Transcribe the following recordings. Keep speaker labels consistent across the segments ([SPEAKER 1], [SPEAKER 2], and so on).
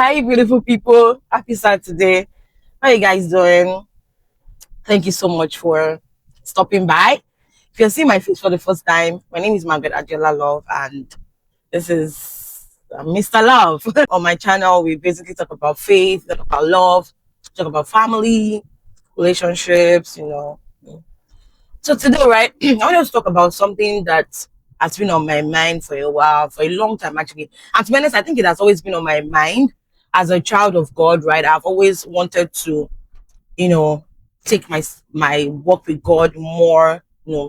[SPEAKER 1] Hi, beautiful people. Happy Saturday. How you guys doing? Thank you so much for stopping by. If you're seeing my face for the first time, my name is Margaret Adjola Love, and this is Mr. Love. On my channel, we basically talk about faith, talk about love, talk about family, relationships, So today, right, I want to talk about something that has been on my mind for a while, for a long time actually. And to be honest, I think it has always been on my mind as a child of God, right? I've always wanted to, you know, take my work with God more,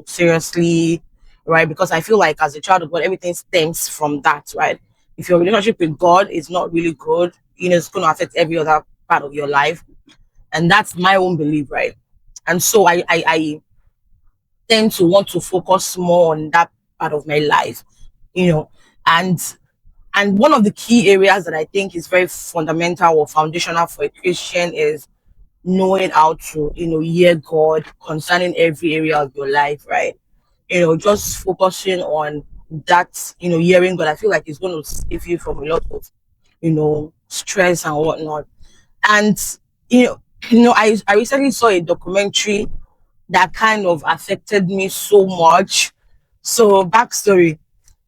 [SPEAKER 1] seriously, right? Because I feel like as a child of God, everything stems from that, right? If your relationship with God is not really good, it's going to affect every other part of your life, and that's my own belief, right? And so I tend to want to focus more on that part of my life, you know, and and one of the key areas that I think is very fundamental or foundational for a Christian is knowing how to, hear God concerning every area of your life, right? Just focusing on that, hearing God. I feel like it's going to save you from a lot of, stress and whatnot. And you know, I recently saw a documentary that kind of affected me so much. So backstory: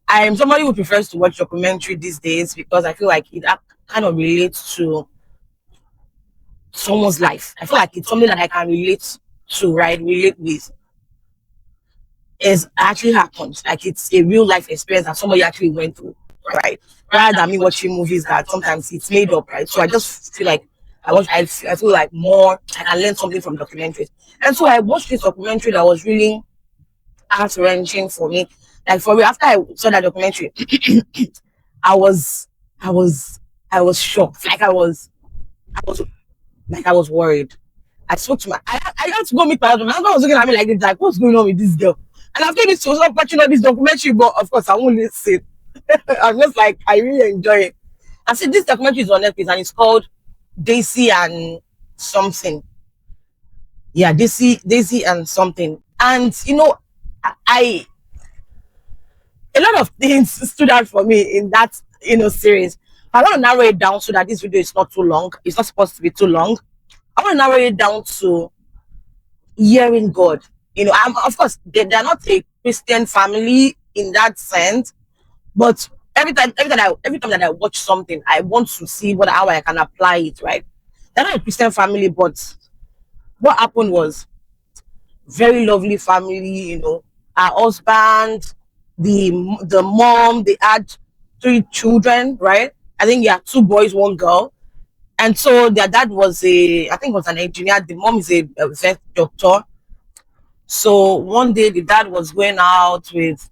[SPEAKER 1] I am somebody who prefers to watch documentary these days because I feel like it kind of relates to someone's life. I feel like it's something that I can relate to, right? Relate with is actually happens. Like it's a real life experience that somebody actually went through, right? Rather than me watching movies that sometimes it's made up, right? So I just feel like I feel like more I can learn something from documentaries. And so I watched this documentary that was really heart wrenching for me. Like for me, after I saw that documentary, I was I was I was shocked. I was I was worried. I spoke to I had to go meet my husband. My husband was looking at me like this, like, what's going on with this girl? And I've told this to stop watching all this documentary, but of course I won't listen. I'm just like, I really enjoy it. I said this documentary is on Netflix and it's called Daisy and something. Yeah, Daisy and something. And I a lot of things stood out for me in that series. I want to narrow it down so that this video is not too long. It's not supposed to be too long. I want to narrow it down to hearing God. Of course, they're not a Christian family in that sense, but every time that I watch something, I want to see how I can apply it. Right? They're not a Christian family, but what happened was very lovely family. Her husband, the mom, they had three children. Right? I think yeah, two boys, one girl. And so their dad was I think was an engineer. The mom is a vet doctor. So one day the dad was going out with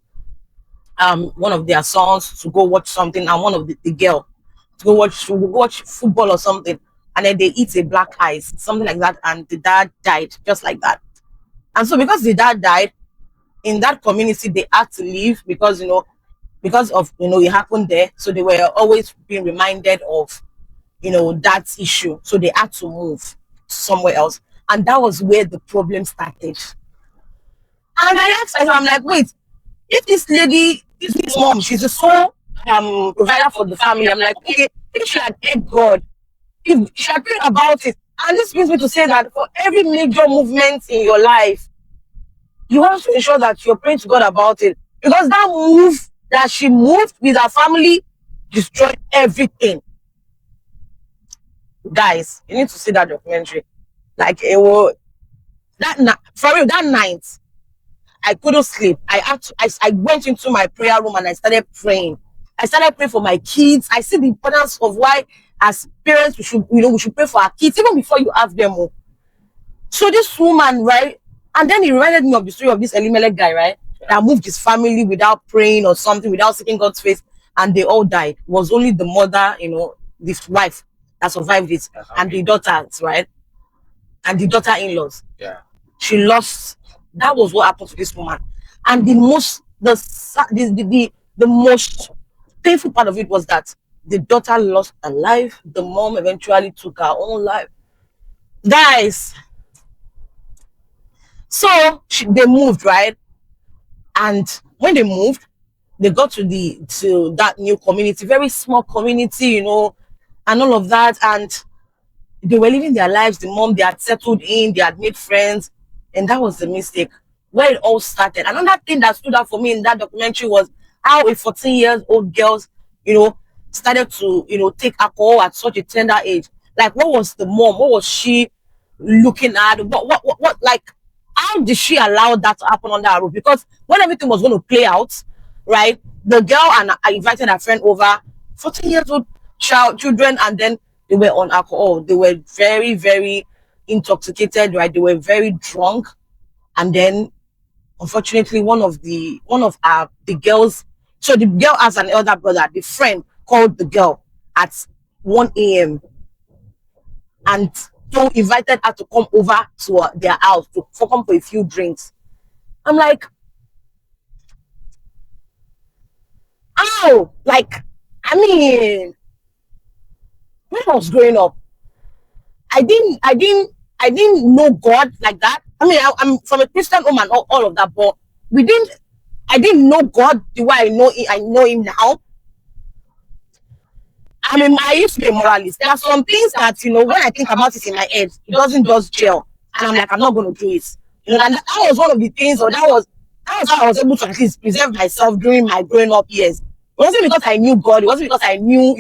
[SPEAKER 1] one of their sons to go watch something, and one of the girl to go watch football or something, and then they eat a black ice, something like that, and the dad died just like that. And so because the dad died in that community, they had to leave because of it happened there. So they were always being reminded of that issue. So they had to move somewhere else, and that was where the problem started. And I asked myself, I'm like, wait, if this lady, this mom, she's a sole provider for the family. I'm like, okay, if she had heard God, if she had prayed about it, and this brings me to say that for every major movement in your life, you have to ensure that you're praying to God about it, because that move that she moved with her family destroyed everything. Guys, you need to see that documentary. Like it was for real that night. I couldn't sleep. I went into my prayer room and I started praying. I started praying for my kids. I see the importance of why, as parents, we should pray for our kids even before you have them. So this woman, right? And then he reminded me of the story of this Elimelech guy, right? That moved his family without praying or something, without seeking God's face, and they all died. It was only the mother, this wife that survived it, and the daughters, right? And the daughter-in-laws. Yeah. She lost. That was what happened to this woman. And the most painful part of it was that the daughter lost her life. The mom eventually took her own life. Guys, so they moved, right? And when they moved, they got to that new community, very small community, and all of that. And they were living their lives. The mom, they had settled in, they had made friends, and that was the mistake where it all started. Another thing that stood out for me in that documentary was how a 14 years old girl, you know, started to, take alcohol at such a tender age. Like, what was the mom? What was she looking at? What like, how did she allow that to happen under her roof? Because when everything was going to play out, right, the girl and I invited her friend over, 14 years old children, and then they were on alcohol. They were very, very intoxicated, right? They were very drunk. And then unfortunately one of our the girls, so the girl has an elder brother, the friend called the girl at 1 a.m. and so invited her to come over to their house to for come for a few drinks. I'm like, oh, like, I mean, when I was growing up, I didn't know God like that. I mean, I'm from a Christian home and all of that, but we didn't. I didn't know God the way I know Him now. I mean, I used to be a moralist. There are some things that, when I think about it in my head, it doesn't just gel, and I'm like, I'm not going to do it. And that was one of the things, or that was how I was able to at least preserve myself during my growing up years. It wasn't because I knew God. It wasn't because I knew,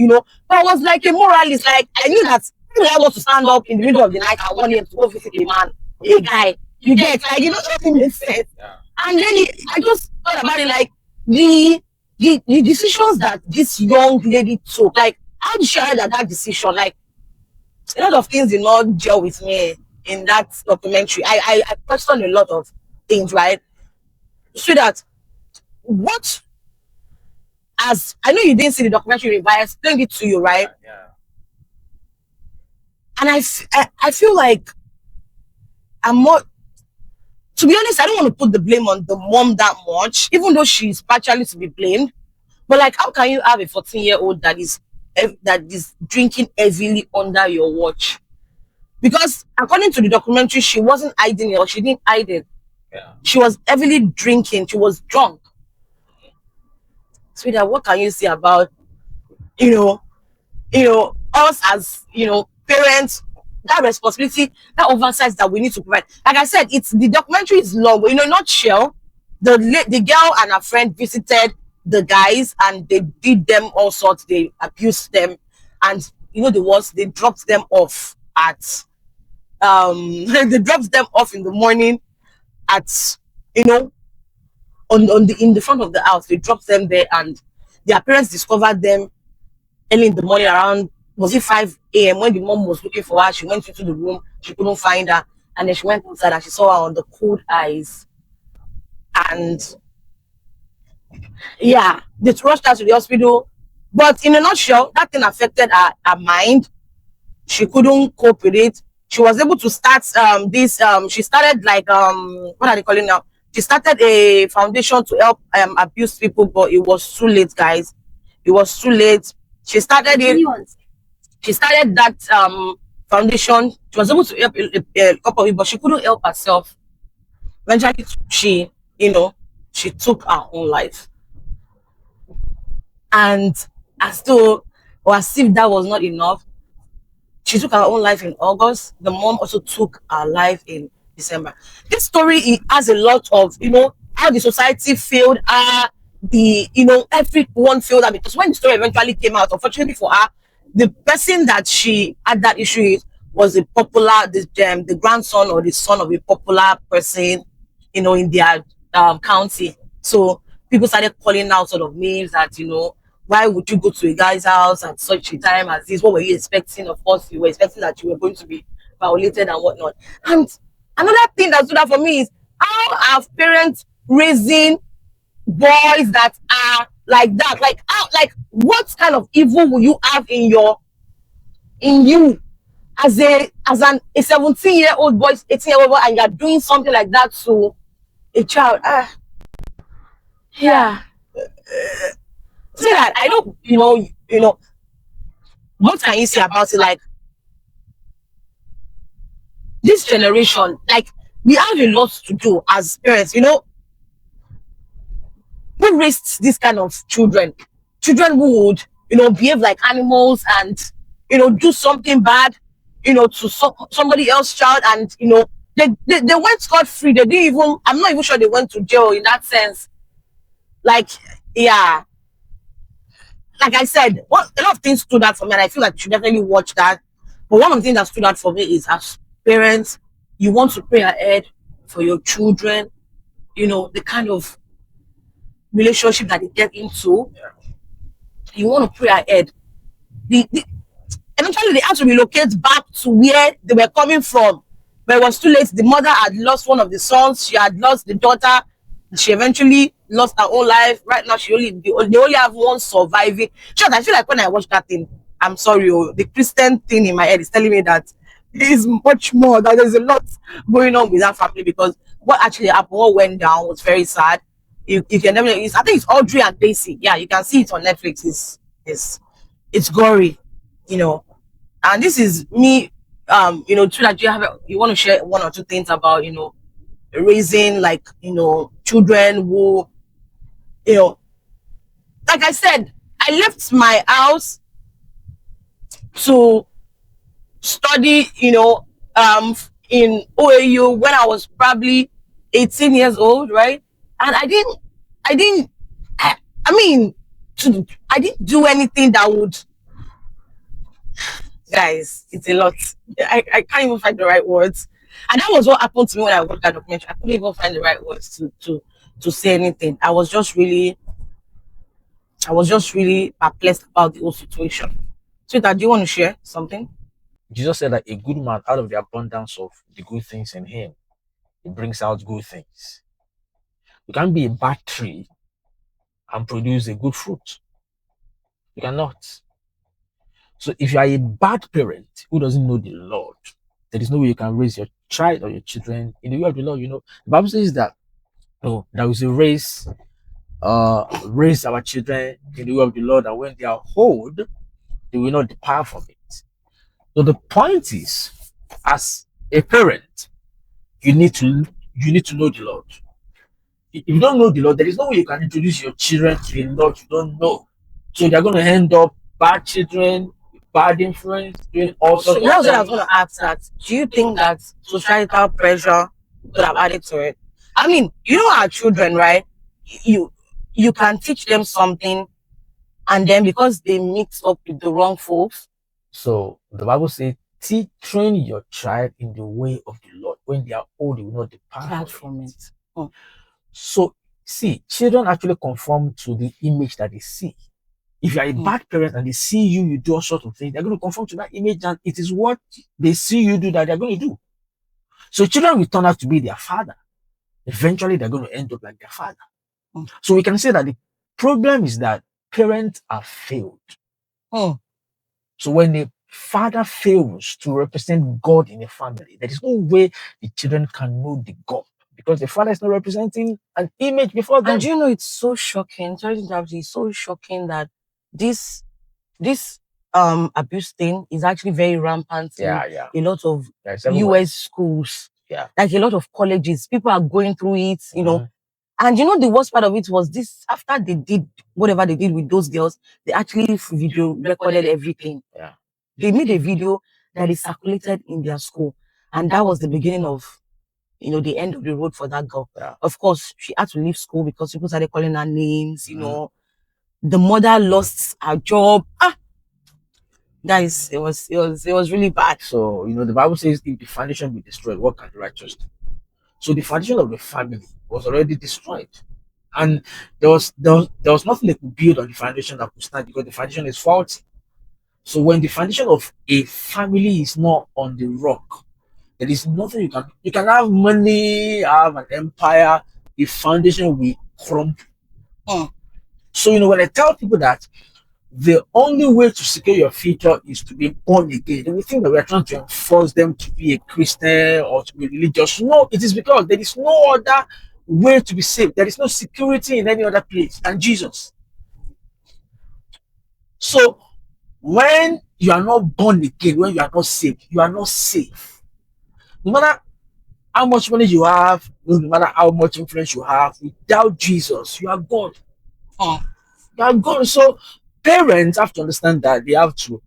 [SPEAKER 1] but I was like a moralist. Like, I knew that I was to stand up in the middle of the night at 1 a.m. to go visit a man, a guy. You get, like, nothing makes sense. And then I just thought about it, like, the decisions that this young lady took, like, how did she arrive at that decision? Like, a lot of things did not gel with me in that documentary. I questioned a lot of things, right? So that, what, as I know you didn't see the documentary, but I explained it to you, right? And I feel like I'm more, to be honest, I don't want to put the blame on the mom that much, even though she's partially to be blamed. But like, how can you have a 14-year-old that is drinking heavily under your watch? Because according to the documentary, she wasn't hiding it, or she didn't hide it. She was heavily drinking. She was drunk. Sweetheart, what can you say about, you know us as, parents, that responsibility, that oversight that we need to provide? Like I said, it's the documentary is long, but, nutshell, the girl and her friend visited the guys, and they did them all sorts. They abused them, and the worst, they dropped them off at they dropped them off in the morning at, you know on the in the front of the house. They dropped them there, and their parents discovered them early in the morning, around, was it 5 a.m., when the mom was looking for her. She went into the room, she couldn't find her, and then she went outside and she saw her on the cold eyes. And yeah, they rushed her to the hospital. But in a nutshell, that thing affected her mind. She couldn't cope with it. She was able to start this she started, like, what are they calling now? She started a foundation to help abuse people, but it was too late, guys. It was too late. She started it. She started that foundation. She was able to help a couple of people, but she couldn't help herself. Eventually, she took her own life. And as though, or as if that was not enough, she took her own life in August. The mom also took her life in December. This story, it has a lot of, how the society failed her, everyone failed her, because when the story eventually came out, unfortunately for her, the person that she had that issue with was a popular, the grandson or the son of a popular person, in their county. So people started calling out sort of names that, why would you go to a guy's house at such a time as this? What were you expecting? Of course, you were expecting that you were going to be violated and whatnot. And another thing that stood out for me is, how are parents raising boys that are like that? Like, how, like, what kind of evil will you have in you as a 17-year-old boy, 18-year-old boy, and you're doing something like that to a child? Yeah. Say that I don't, what can you say about it? Like, this generation, like, we have a lot to do as parents. Who raised this kind of children? Children who would, behave like animals, and do something bad, to somebody else's child, and they went scot free. They didn't even. I'm not even sure they went to jail in that sense. Like, yeah, like I said, a lot of things stood out for me, and I feel like you should definitely watch that. But one of the things that stood out for me is, as parents, you want to pray ahead for your children. The kind of relationship that they get into. You want to pray ahead. The Eventually they had to relocate back to where they were coming from, but it was too late. The mother had lost one of the sons, she had lost the daughter, she eventually lost her own life. Right now they only have one surviving. Sure, I feel like when I watch that thing, I'm sorry, the Christian thing in my head is telling me that there is much more, that there's a lot going on with that family, because what actually happened, what went down, was very sad. You can definitely, I think it's Audrie and Daisy. Yeah, you can see it on Netflix. It's gory, you know. And this is me, true, that you want to share one or two things about, raising, like, children who, you know, like I said, I left my house to study, in OAU when I was probably 18 years old, right? And I didn't, I mean, I didn't do anything that would, guys, it's a lot. I can't even find the right words. And that was what happened to me when I watched that documentary. I couldn't even find the right words to say anything. I was just really perplexed about the whole situation. So that, do you want to share something?
[SPEAKER 2] Jesus said that a good man, out of the abundance of the good things in him, he brings out good things. You can't be a bad tree and produce a good fruit. You cannot. So if you are a bad parent who doesn't know the Lord, there is no way you can raise your child or your children in the way of the Lord. The Bible says that, that we should raise our children in the way of the Lord, and when they are old, they will not depart from it. So the point is, as a parent, you need to know the Lord. If you don't know the Lord, there is no way you can introduce your children to the Lord you don't know. So they're going to end up bad children, bad influence, doing all
[SPEAKER 1] So
[SPEAKER 2] sorts
[SPEAKER 1] that
[SPEAKER 2] of
[SPEAKER 1] was what I was
[SPEAKER 2] things.
[SPEAKER 1] going to ask. That, do you think that societal pressure could have added to it? I mean, our children, right? You you can teach them something, and then because they mix up with the wrong folks.
[SPEAKER 2] So the Bible says, train your child in the way of the Lord. When they are old, they will not depart from it.
[SPEAKER 1] Oh.
[SPEAKER 2] So, see, children actually conform to the image that they see. If you are a bad parent and they see you do all sorts of things, they're going to conform to that image, and it is what they see you do that they're going to do. So children will turn out to be their father. Eventually, they're going to end up like their father. So we can say that the problem is that parents are failed. So when the father fails to represent God in a family, there is no way the children can know the God, because the father is not representing an image before them.
[SPEAKER 1] And it's so shocking. It's so shocking that this abuse thing is actually very rampant in a lot of US schools.
[SPEAKER 2] Yeah.
[SPEAKER 1] Like a lot of colleges, people are going through it, And the worst part of it was this: after they did whatever they did with those girls, they actually video recorded everything.
[SPEAKER 2] Yeah.
[SPEAKER 1] They made a video that is circulated in their school. And that was the beginning of, the end of the road for that girl.
[SPEAKER 2] Yeah.
[SPEAKER 1] Of course, she had to leave school because people started calling her names, The mother lost her job. Guys, it was really bad.
[SPEAKER 2] So, the Bible says, if the foundation be destroyed, what can the righteous do? So the foundation of the family was already destroyed. And there was nothing they could build on the foundation that could stand, because the foundation is faulty. So when the foundation of a family is not on the rock, there is nothing you can have money, have an empire, the foundation will crumble. So when I tell people that the only way to secure your future is to be born again, they will think that we are trying to enforce them to be a Christian or to be religious. No, it is because there is no other way to be saved. There is no security in any other place than Jesus. So when you are not born again, when you are not saved, you are not safe. No matter how much money you have, no matter how much influence you have, without Jesus, you are gone. You are gone. So parents have to understand that they have to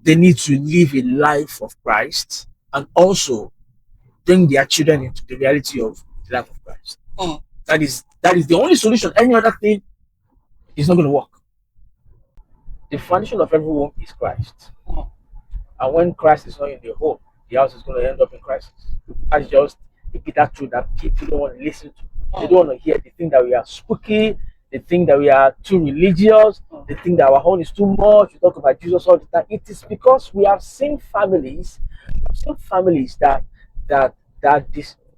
[SPEAKER 2] they need to live a life of Christ and also bring their children into the reality of the life of Christ. That is the only solution. Any other thing is not going to work. The foundation of every home is Christ. And when Christ is not in the home, the house is going to end up in crisis. That's just a bitter truth that people don't want to listen to. They don't want to hear. They think that we are spooky. They think that we are too religious. They think that our home is too much. We talk about Jesus all the time. It is because we have seen families that that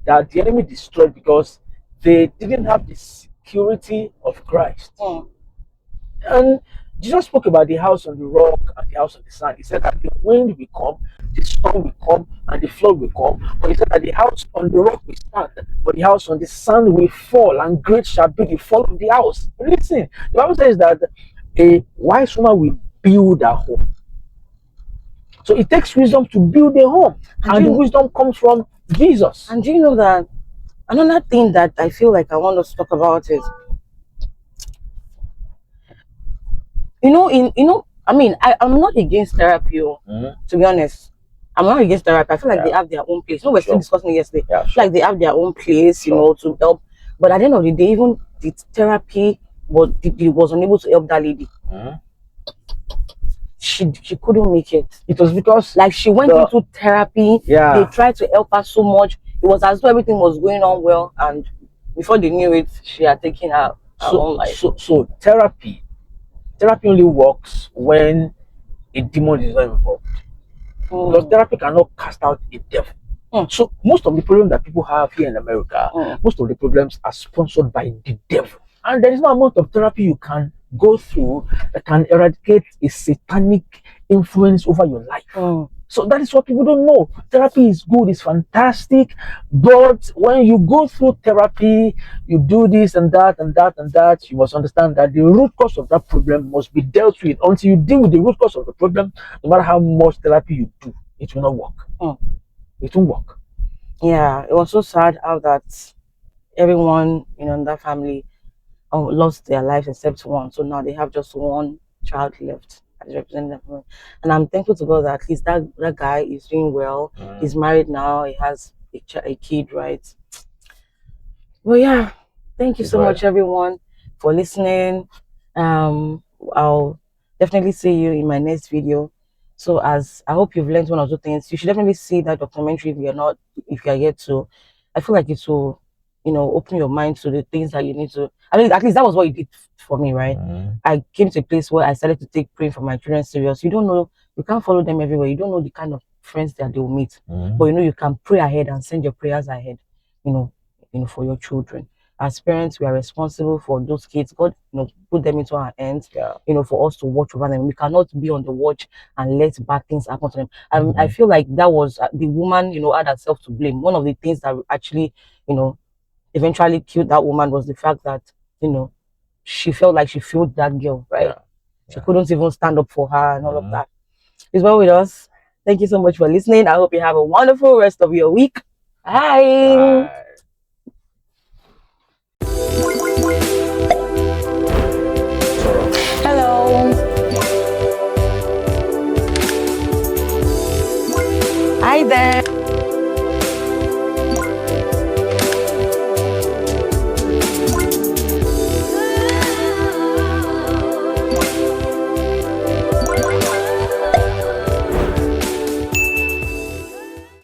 [SPEAKER 2] the enemy destroyed because they didn't have the security of Christ. And Jesus spoke about the house on the rock and the house on the sand. He said that the wind will come, the storm will come, and the flood will come. But he said that the house on the rock will stand, but the house on the sand will fall, and great shall be the fall of the house. Listen, the Bible says that a wise woman will build a home. So it takes wisdom to build a home, and the wisdom comes from Jesus.
[SPEAKER 1] And do you know that another thing that I feel like I want us to talk about is, I mean, I'm not against therapy, to be honest. I'm not against therapy. I feel like they have their own place. We're still discussing it yesterday. I feel like they have their own place, to help. But at the end of the day, even the therapy was unable to help that lady. She couldn't make it.
[SPEAKER 2] It was because
[SPEAKER 1] like she went into therapy. They tried to help her so much. It was as though everything was going on well, and before they knew it, she had taken her own life.
[SPEAKER 2] So therapy only works when a demon is not involved. Because therapy cannot cast out a devil. So most of the problems that people have here in America, most of the problems are sponsored by the devil. And there is no amount of therapy you can go through that can eradicate a satanic influence over your life. So that is what people don't know. Therapy is good, it's fantastic, but when you go through therapy, you do this and that and that and that, you must understand that the root cause of that problem must be dealt with. Until you deal with the root cause of the problem, no matter how much therapy you do, it will not work. It won't work.
[SPEAKER 1] Yeah, it was so sad how that everyone in that family lost their lives except one. So now they have just one child left as representative. And I'm thankful to God that at least that guy is doing well. He's married now. He has a kid, right? Well, yeah. Thank you so much, everyone, for listening. I'll definitely see you in my next video. So as I hope you've learned one or two things, you should definitely see that documentary if you are yet to. I feel like it will, open your mind to the things that you need to. I mean, at least that was what it did for me, right? I came to a place where I started to take praying for my children serious. You don't know, you can't follow them everywhere. You don't know the kind of friends that they will meet, but you can pray ahead and send your prayers ahead, for your children. As parents, we are responsible for those kids. God, put them into our hands, for us to watch over them. We cannot be on the watch and let bad things happen to them. I feel like that was the woman, had herself to blame. One of the things that actually, eventually killed that woman was the fact that, she felt like she failed that girl, right? She couldn't even stand up for her and all of that. It's well with us. Thank you so much for listening. I hope you have a wonderful rest of your week. Bye.